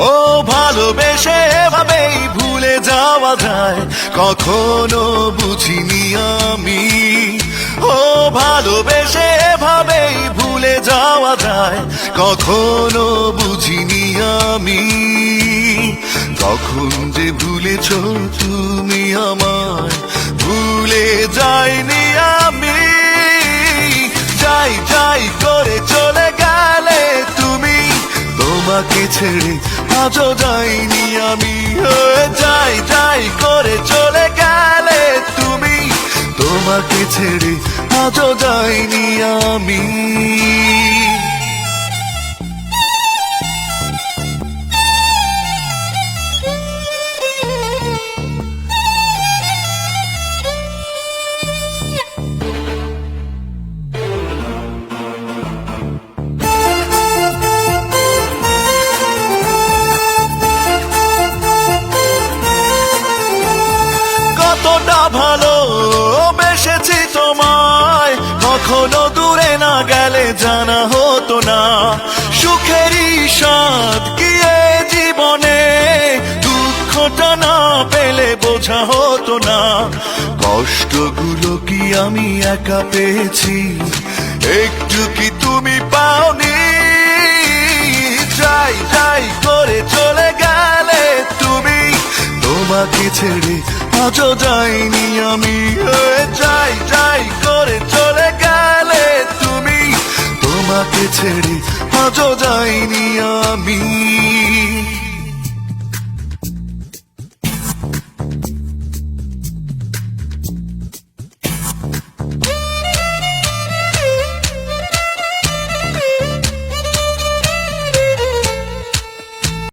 ও ভালোবেসে এভাবেই ভুলে যাওয়া যায়, কখনো বুঝিনি আমি। ও ভালোবেসে এভাবেই ভুলে যাওয়া যায়, কখনো বুঝিনি আমি। কখন যে ভুলেছ তুমি আমায়, ভুলে যাইনি আমি। যাই যাই করে চলে গেলে তুমি, তোমাকে ছেড়ে আজও যাইনি আমি। যাই যাই করে চলে গেলে তুমি, তোমাকে ছেড়ে আজও যাইনি আমি। কতটা ভালো বেসেছি তোমায়, কখনো দূরে না গেলে জানা হতো না সুখেরই স্বাদ কি এ জীবনে। দুঃখটা না পেলে বোঝা হতো না, কষ্টগুলো কি আমি একা পেয়েছি, একটু কি তুমি পাওনি। যাই যাই করে চলে গেলে তুমি, তোমাকে ছেড়ে আজও যাইনি আমি। যাই যাই করে চলে গেলে তুমি, তোমাকে ছেড়ে আজও যাইনি আমি।